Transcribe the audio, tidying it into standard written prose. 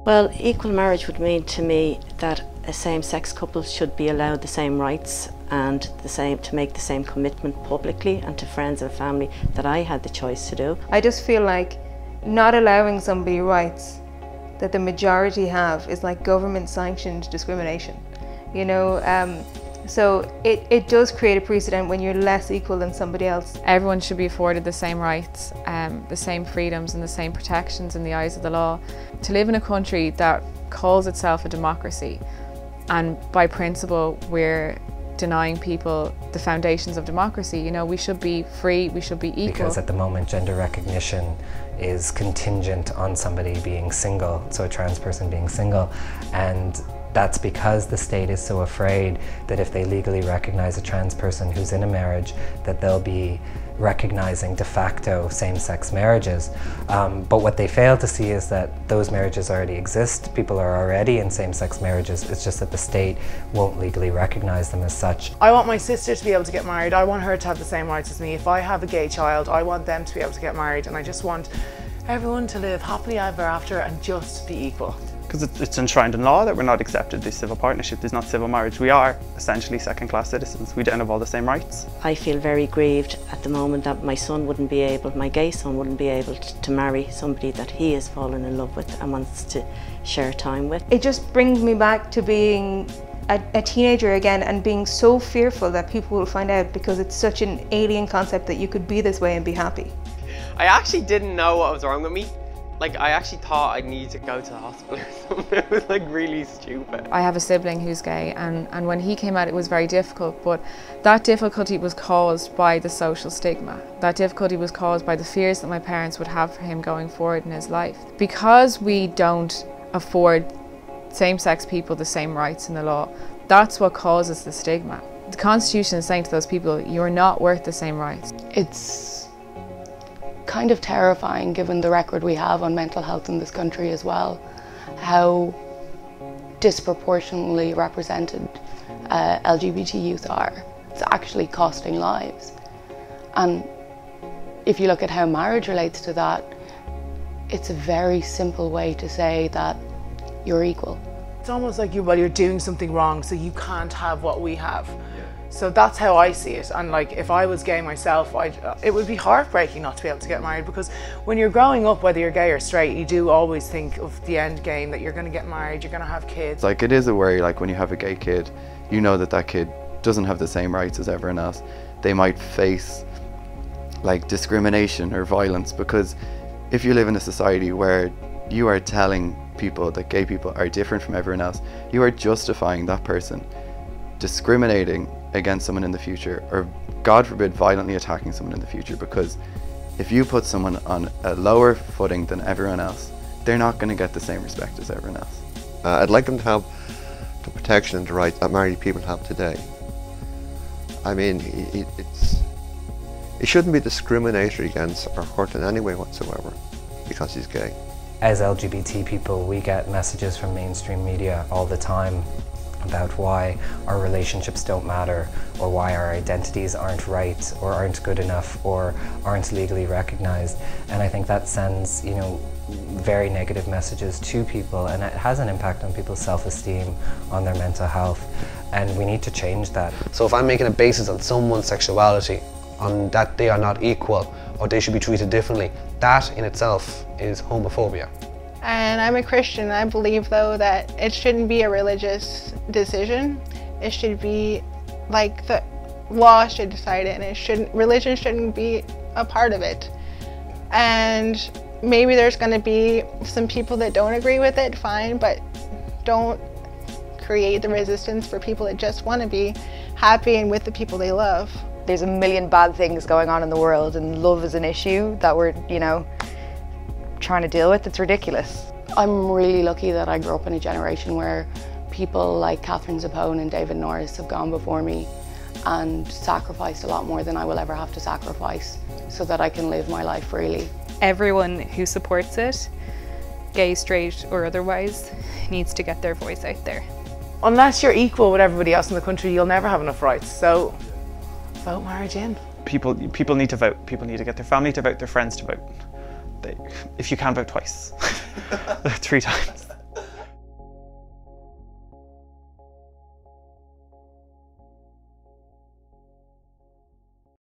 Well, equal marriage would mean to me that a same-sex couple should be allowed the same rights and to make the same commitment publicly and to friends and family that I had the choice to do. I just feel like not allowing somebody rights that the majority have is like government-sanctioned discrimination, you know. So it does create a precedent when you're less equal than somebody else. Everyone should be afforded the same rights, the same freedoms and the same protections in the eyes of the law. To live in a country that calls itself a democracy and by principle we're denying people the foundations of democracy, you know, we should be free, we should be equal. Because at the moment gender recognition is contingent on somebody being single, so a trans person being single, and that's because the state is so afraid that if they legally recognize a trans person who's in a marriage, that they'll be recognizing de facto same-sex marriages. But what they fail to see is that those marriages already exist. People are already in same-sex marriages. It's just that the state won't legally recognize them as such. I want my sister to be able to get married. I want her to have the same rights as me. If I have a gay child, I want them to be able to get married, and I just want everyone to live happily ever after and just be equal. Because it's enshrined in law that we're not accepted this civil partnership. There's not civil marriage. We are essentially second-class citizens. We don't have all the same rights. I feel very grieved at the moment that my gay son wouldn't be able to marry somebody that he has fallen in love with and wants to share time with. It just brings me back to being a teenager again and being so fearful that people will find out, because it's such an alien concept that you could be this way and be happy. I actually didn't know what was wrong with me. Like, I actually thought I needed to go to the hospital or something. It was like really stupid. I have a sibling who's gay, and when he came out it was very difficult, but that difficulty was caused by the social stigma. That difficulty was caused by the fears that my parents would have for him going forward in his life. Because we don't afford same-sex people the same rights in the law, that's what causes the stigma. The Constitution is saying to those people, you're not worth the same rights. It's kind of terrifying, given the record we have on mental health in this country as well, how disproportionately represented LGBT youth are. It's actually costing lives. And if you look at how marriage relates to that, it's a very simple way to say that you're equal. It's almost like you're doing something wrong, so you can't have what we have. So that's how I see it. And like, if I was gay myself, it would be heartbreaking not to be able to get married, because when you're growing up, whether you're gay or straight, you do always think of the end game, that you're going to get married, you're going to have kids. Like, it is a worry, like when you have a gay kid, you know that that kid doesn't have the same rights as everyone else. They might face like discrimination or violence, because if you live in a society where you are telling people that gay people are different from everyone else, you are justifying that person discriminating against someone in the future, or God forbid violently attacking someone in the future, because if you put someone on a lower footing than everyone else, they're not going to get the same respect as everyone else. I'd like them to have the protection and the rights that married people have today. I mean, it shouldn't be discriminatory against or hurt in any way whatsoever because he's gay. As LGBT people, we get messages from mainstream media all the time about why our relationships don't matter, or why our identities aren't right, or aren't good enough, or aren't legally recognized. And I think that sends, you know, very negative messages to people, and it has an impact on people's self-esteem, on their mental health, and we need to change that. So if I'm making a basis on someone's sexuality, on that they are not equal, or they should be treated differently, that in itself is homophobia. And I'm a Christian. I believe, though, that it shouldn't be a religious decision. It should be like the law should decide it, and religion shouldn't be a part of it. And maybe there's going to be some people that don't agree with it, fine, but don't create the resistance for people that just want to be happy and with the people they love. There's a million bad things going on in the world, and love is an issue that we're, you know, trying to deal with. It's ridiculous. I'm really lucky that I grew up in a generation where people like Catherine Zappone and David Norris have gone before me and sacrificed a lot more than I will ever have to sacrifice so that I can live my life freely. Everyone who supports it, gay, straight or otherwise, needs to get their voice out there. Unless you're equal with everybody else in the country, you'll never have enough rights. So vote marriage in. People need to vote. People need to get their family to vote, their friends to vote. If you can, vote twice, 3 times.